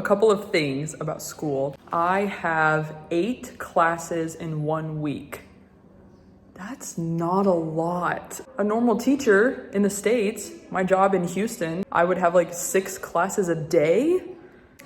couple of things about school. I have 8 classes in 1 week. That's not a lot. A normal teacher in the States, my job in Houston, I would have like 6 classes a day.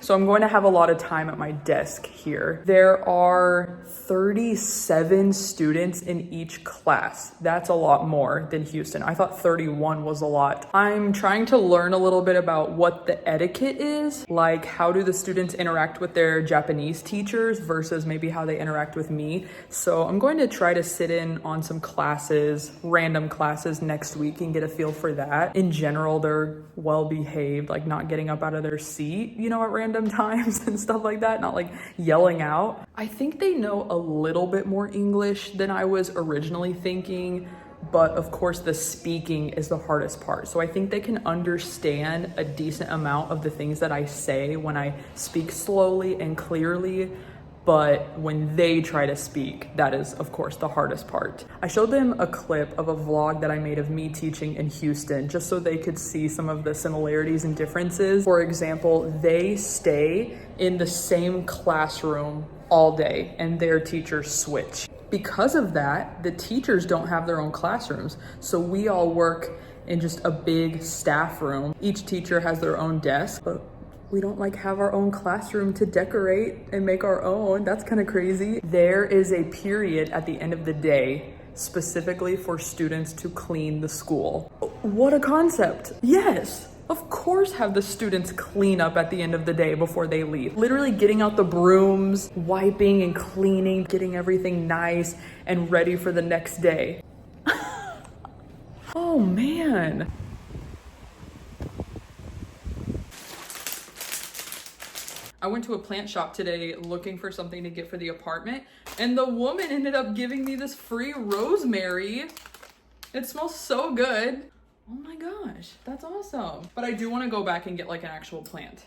So I'm going to have a lot of time at my desk here. There are 37 students in each class. That's a lot more than Houston. I thought 31 was a lot. I'm trying to learn a little bit about what the etiquette is, like how do the students interact with their Japanese teachers versus maybe how they interact with me. So I'm going to try to sit in on some classes, random classes next week and get a feel for that. In general, they're well behaved, like not getting up out of their seat, you know, at random times and stuff like that, not like yelling out. I think they know a little bit more English than I was originally thinking, but of course the speaking is the hardest part. So I think they can understand a decent amount of the things that I say when I speak slowly and clearly. But when they try to speak, that is, of course, the hardest part. I showed them a clip of a vlog that I made of me teaching in Houston, just so they could see some of the similarities and differences. For example, they stay in the same classroom all day and their teachers switch. Because of that, the teachers don't have their own classrooms. So we all work in just a big staff room. Each teacher has their own desk, but we don't like have our own classroom to decorate and make our own. That's kind of crazy. There is a period at the end of the day specifically for students to clean the school. What a concept. Yes, of course have the students clean up at the end of the day before they leave. Literally getting out the brooms, wiping and cleaning, getting everything nice and ready for the next day. Oh man. I went to a plant shop today looking for something to get for the apartment, and the woman ended up giving me this free rosemary. It smells so good. Oh my gosh, that's awesome. But I do want to go back and get like an actual plant.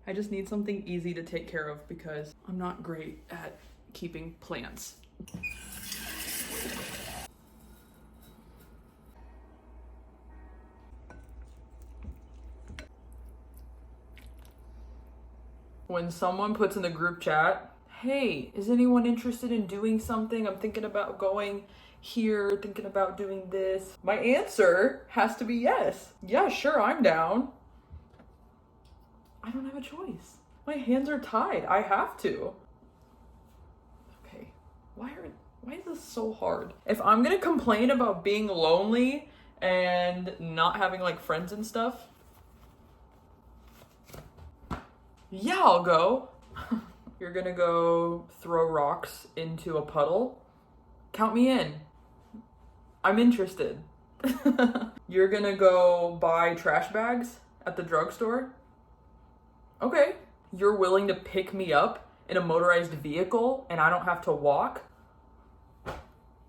I just need something easy to take care of because I'm not great at keeping plants. When someone puts in the group chat, hey, is anyone interested in doing something? I'm thinking about going here, thinking about doing this. My answer has to be yes. Yeah, sure, I'm down. I don't have a choice. My hands are tied. I have to. Okay, why is this so hard? If I'm gonna complain about being lonely and not having like friends and stuff, yeah, I'll go. You're gonna go throw rocks into a puddle? Count me in. I'm interested. You're gonna go buy trash bags at the drugstore? Okay. You're willing to pick me up in a motorized vehicle and I don't have to walk?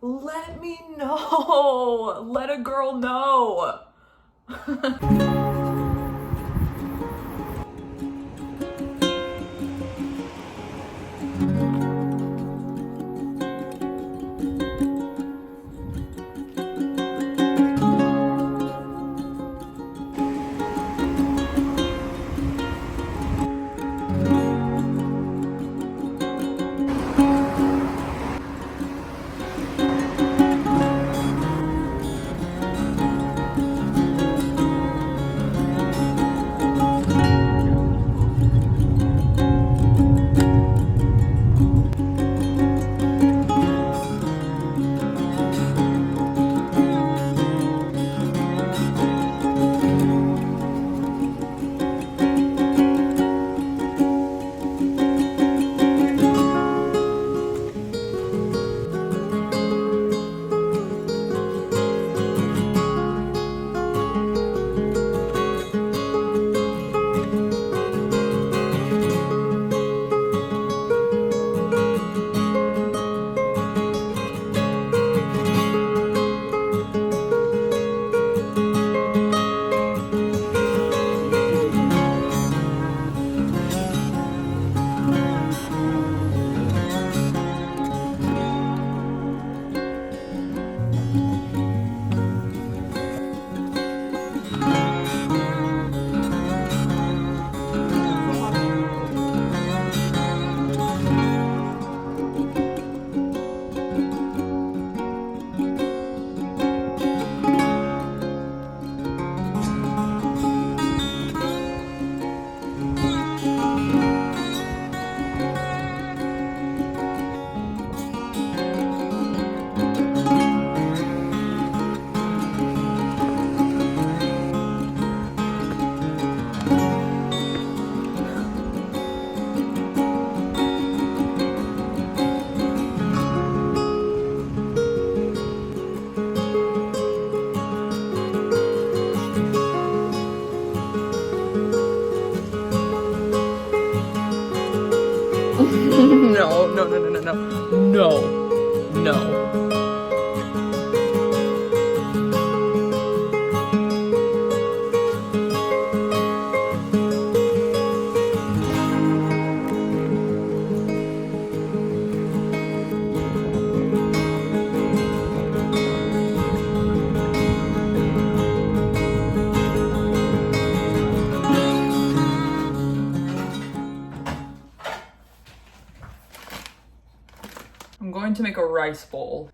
Let me know. Let a girl know. No, no, no, no, no, no. No, no. I'm going to make a rice bowl.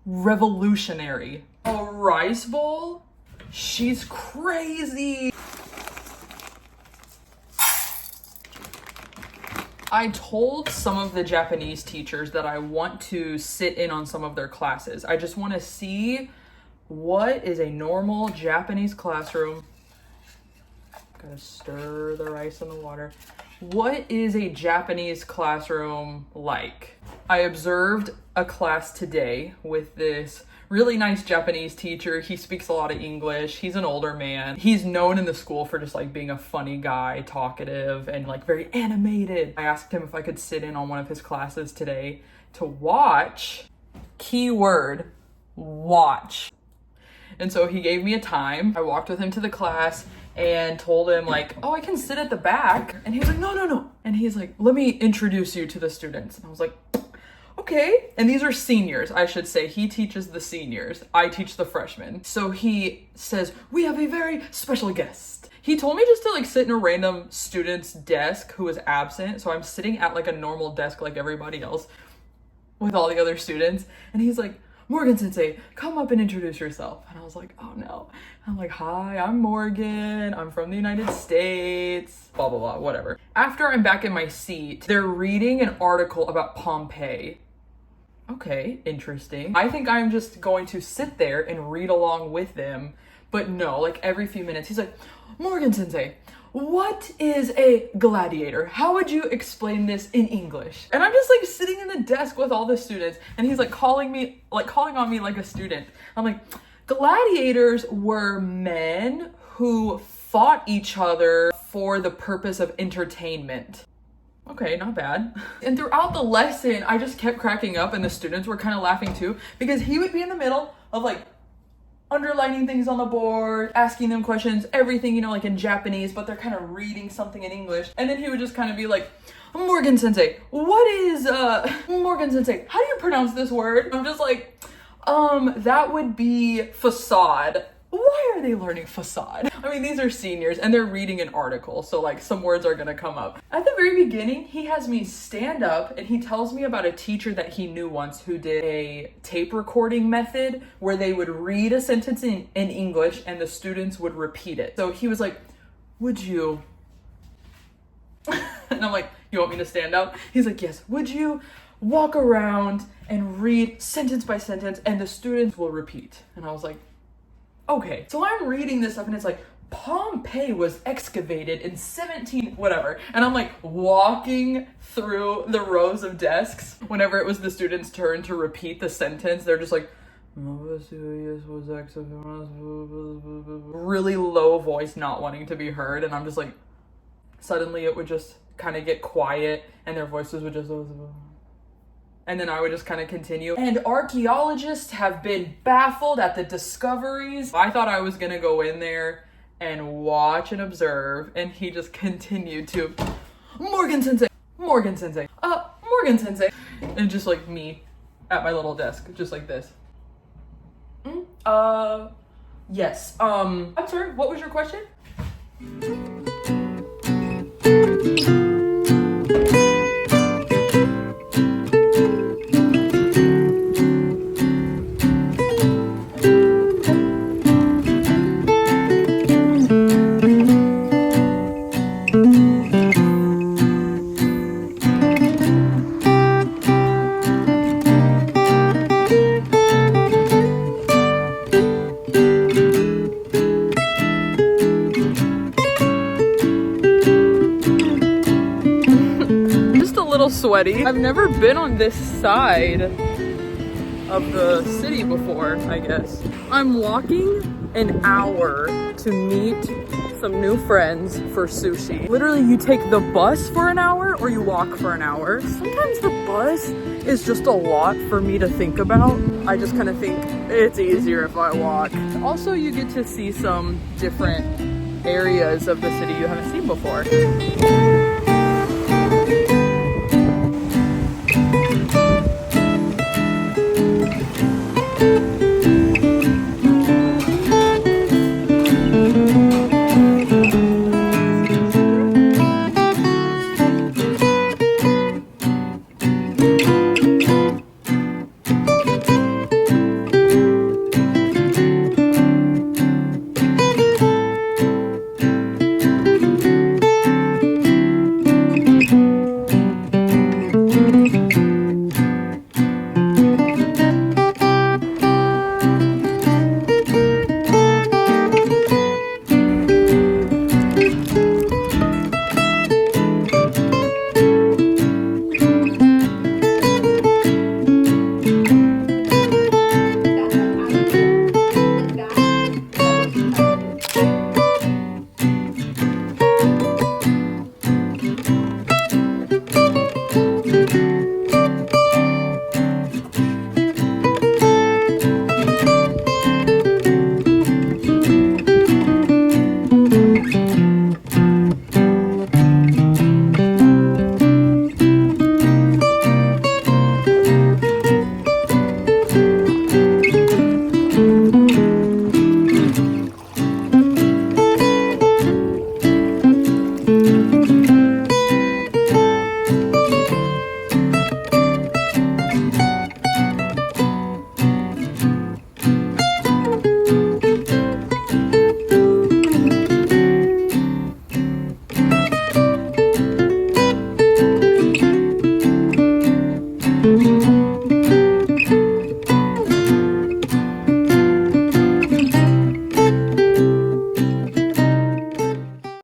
Revolutionary. A rice bowl? She's crazy. I told some of the Japanese teachers that I want to sit in on some of their classes. I just want to see what is a normal Japanese classroom. Gotta stir the rice in the water. What is a Japanese classroom like? I observed a class today with this really nice Japanese teacher. He speaks a lot of English. He's an older man. He's known in the school for just like being a funny guy, talkative, and like very animated. I asked him if I could sit in on one of his classes today to watch, keyword, watch. And so he gave me a time. I walked with him to the class and told him like, oh, I can sit at the back. And he was like, no, no, no. And he's like, let me introduce you to the students. And I was like, okay. And these are seniors, I should say. He teaches the seniors. I teach the freshmen. So he says, we have a very special guest. He told me just to like sit in a random student's desk who was absent. So I'm sitting at like a normal desk like everybody else with all the other students. And he's like, Morgan Sensei, come up and introduce yourself. And I was like, oh no. I'm like, hi, I'm Morgan. I'm from the United States, blah, blah, blah, whatever. After I'm back in my seat, they're reading an article about Pompeii. Okay, interesting. I think I'm just going to sit there and read along with them. But no, like every few minutes, he's like, Morgan Sensei, what is a gladiator? How would you explain this in English? And I'm just like sitting in the desk with all the students and he's like calling on me like a student. I'm like, gladiators were men who fought each other for the purpose of entertainment. Okay, not bad. And throughout the lesson, I just kept cracking up and the students were kind of laughing too because he would be in the middle of like underlining things on the board, asking them questions, everything, you know, like in Japanese, but they're kind of reading something in English. And then he would just kind of be like, Morgan Sensei, what is, Morgan Sensei, how do you pronounce this word? I'm just like, that would be facade. Why are they learning facade? I mean, these are seniors and they're reading an article, so like some words are gonna come up. At the very beginning, he has me stand up and he tells me about a teacher that he knew once who did a tape recording method where they would read a sentence in English and the students would repeat it. So he was like, would you? And I'm like, you want me to stand up? He's like, yes, would you walk around and read sentence by sentence and the students will repeat? And I was like, okay. So I'm reading this up and it's like, Pompeii was excavated in 17 whatever. And I'm like walking through the rows of desks. Whenever it was the students' turn to repeat the sentence, they're just like, really low voice, not wanting to be heard. And I'm just like, suddenly it would just kind of get quiet and their voices would just, and then I would just kind of continue. And archaeologists have been baffled at the discoveries. I thought I was gonna go in there and watch and observe, and he just continued to, Morgan Sensei, Morgan Sensei, Morgan Sensei. And just like me at my little desk, just like this. Yes. I'm sorry, what was your question? Sweaty. I've never been on this side of the city before, I guess. I'm walking an hour to meet some new friends for sushi. Literally, you take the bus for an hour or you walk for an hour. Sometimes the bus is just a lot for me to think about. I just kind of think it's easier if I walk. Also, you get to see some different areas of the city you haven't seen before.